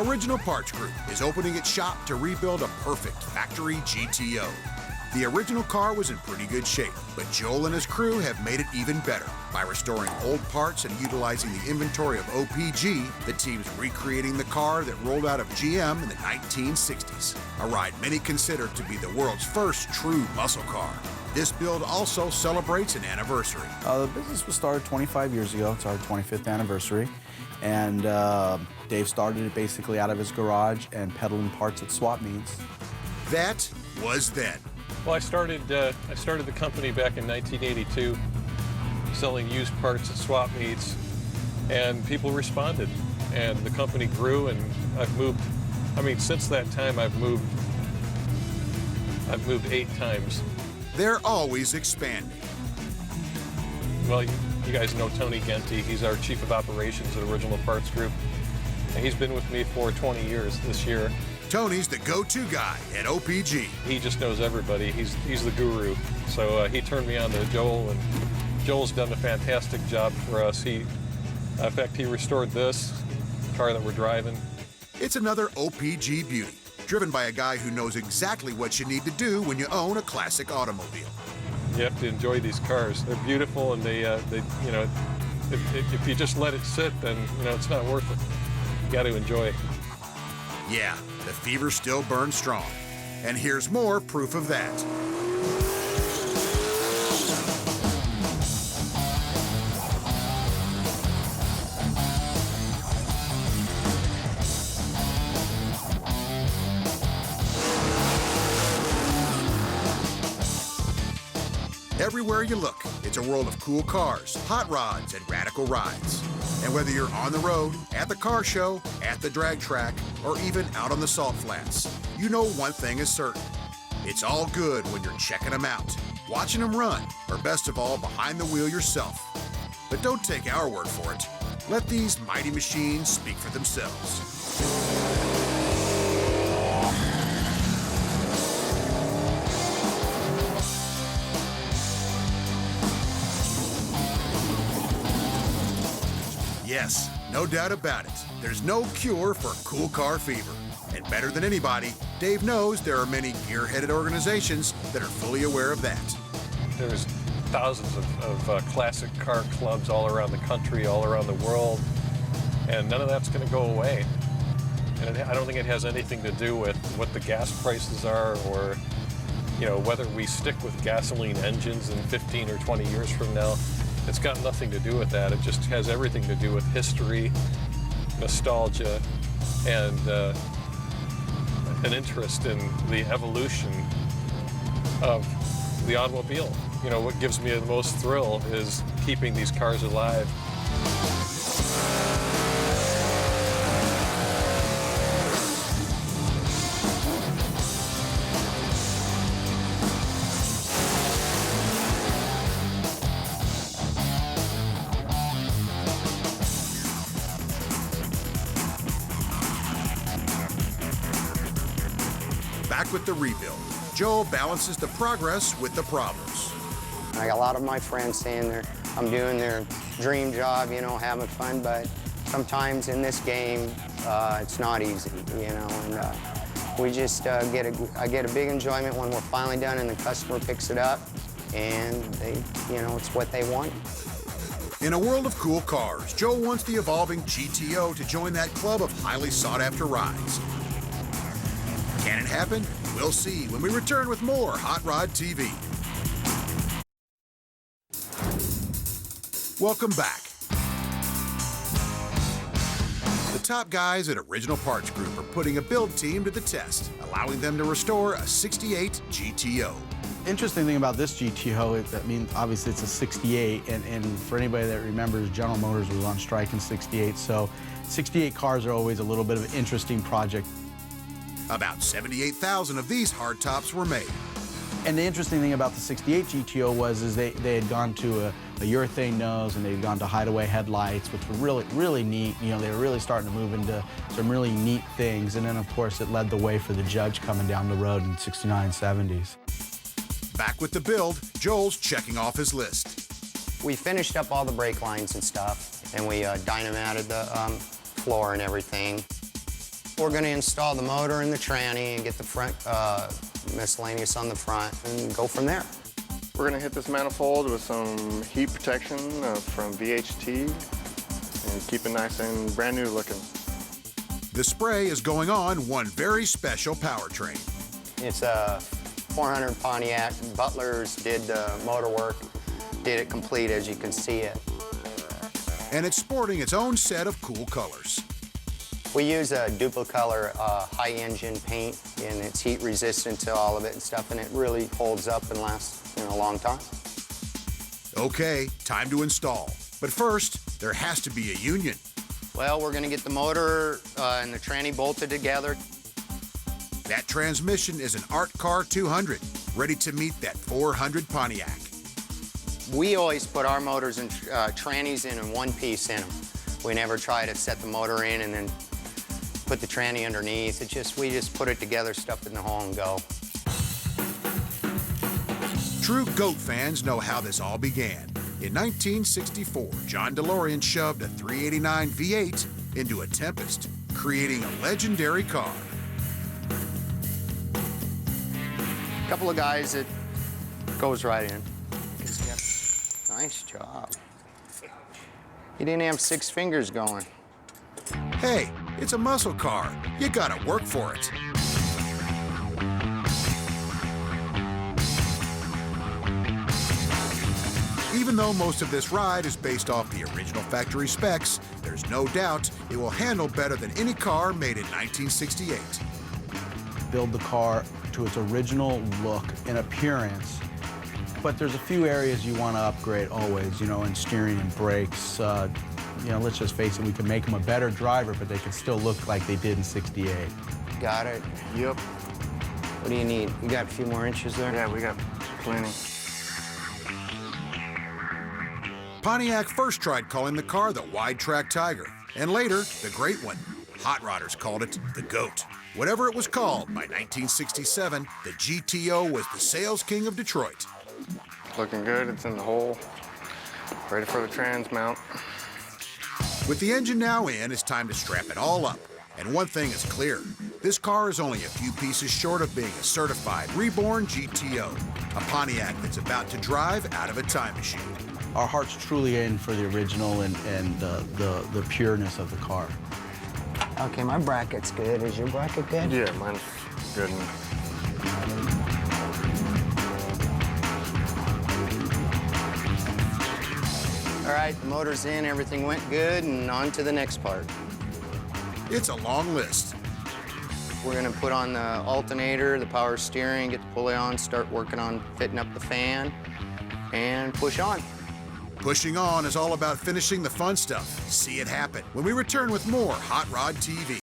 Original Parts Group is opening its shop to rebuild a perfect factory GTO. The original car was in pretty good shape, but Joel and his crew have made it even better. By restoring old parts and utilizing the inventory of OPG, the team's recreating the car that rolled out of GM in the 1960s, a ride many consider to be the world's first true muscle car. This build also celebrates an anniversary. The business was started 25 years ago. It's our 25th anniversary. And Dave started it basically out of his garage and peddling parts at swap meets. That was then. Well, I started the company back in 1982, selling used parts at swap meets, and people responded. And the company grew, and I've moved. I mean, since that time, I've moved 8 times. They're always expanding. Well, you guys know Tony Genty. He's our Chief of Operations at Original Parts Group. And he's been with me for 20 years this year. Tony's the go-to guy at OPG. He just knows everybody. He's the guru. So he turned me on to Joel, and Joel's done a fantastic job for us. In fact, he restored this car that we're driving. It's another OPG beauty, driven by a guy who knows exactly what you need to do when you own a classic automobile. You have to enjoy these cars. They're beautiful, and they you know, if you just let it sit, then it's not worth it. You got to enjoy it. Yeah, the fever still burns strong. And here's more proof of that. Everywhere you look, it's a world of cool cars, hot rods, and radical rides. And whether you're on the road, at the car show, at the drag track, or even out on the salt flats, you know one thing is certain. It's all good when you're checking them out, watching them run, or best of all, behind the wheel yourself. But don't take our word for it. Let these mighty machines speak for themselves. Yes, no doubt about it. There's no cure for cool car fever. And better than anybody, Dave knows there are many gear-headed organizations that are fully aware of that. There's thousands of classic car clubs all around the country, all around the world, and none of that's going to go away. And I don't think it has anything to do with what the gas prices are, or whether we stick with gasoline engines in 15 or 20 years from now. It's got nothing to do with that. It just has everything to do with history, nostalgia, and an interest in the evolution of the automobile. What gives me the most thrill is keeping these cars alive. Back with the rebuild, Joel balances the progress with the problems. I got a lot of my friends saying I'm doing their dream job, having fun, but sometimes in this game, it's not easy, and we just I get a big enjoyment when we're finally done and the customer picks it up, and it's what they want. In a world of cool cars, Joel wants the evolving GTO to join that club of highly sought-after rides. Can it happen? We'll see when we return with more Hot Rod TV. Welcome back. The top guys at Original Parts Group are putting a build team to the test, allowing them to restore a 68 GTO. Interesting thing about this GTO, obviously it's a 68, and for anybody that remembers, General Motors was on strike in 68, so 68 cars are always a little bit of an interesting project. About 78,000 of these hardtops were made. And the interesting thing about the 68 GTO is they had gone to a urethane nose, and they'd gone to hideaway headlights, which were really, really neat. They were really starting to move into some really neat things. And then, of course, it led the way for the Judge coming down the road in 69, 70s. Back with the build, Joel's checking off his list. We finished up all the brake lines and stuff, and we dynamated the floor and everything. We're going to install the motor and the tranny and get the front miscellaneous on the front and go from there. We're going to hit this manifold with some heat protection from VHT and keep it nice and brand new looking. The spray is going on one very special powertrain. It's a 400 Pontiac. Butlers did the motor work, did it complete as you can see it. And it's sporting its own set of cool colors. We use a duplicolor high engine paint, and it's heat resistant to all of it and stuff, and it really holds up and lasts a long time. Okay, time to install. But first, there has to be a union. Well, we're going to get the motor and the tranny bolted together. That transmission is an Art Car 200, ready to meet that 400 Pontiac. We always put our motors and trannies in one piece in them. We never try to set the motor in and then put the tranny underneath. We just put it together, stuff it in the hole, and go. True GOAT fans know how this all began. In 1964, John DeLorean shoved a 389 V8 into a Tempest, creating a legendary car. A couple of guys that goes right in. Nice job. He didn't have 6 fingers going. Hey, it's a muscle car. You gotta work for it. Even though most of this ride is based off the original factory specs, there's no doubt it will handle better than any car made in 1968. Build the car to its original look and appearance, but there's a few areas you want to upgrade always, in steering and brakes. Let's just face it, we can make them a better driver, but they can still look like they did in '68. Got it? Yep. What do you need? You got a few more inches there? Yeah, we got plenty. Pontiac first tried calling the car the Wide Track Tiger, and later, the Great One. Hot Rodders called it the GOAT. Whatever it was called, by 1967, the GTO was the sales king of Detroit. Looking good, it's in the hole. Ready for the trans mount. With the engine now in, it's time to strap it all up. And one thing is clear, this car is only a few pieces short of being a certified reborn GTO, a Pontiac that's about to drive out of a time machine. Our heart's truly in for the original and the pureness of the car. Okay, my bracket's good. Is your bracket good? Yeah, mine's good. All right, the motor's in, everything went good, and on to the next part. It's a long list. We're gonna put on the alternator, the power steering, get the pulley on, start working on fitting up the fan, and push on. Pushing on is all about finishing the fun stuff. See it happen when we return with more Hot Rod TV.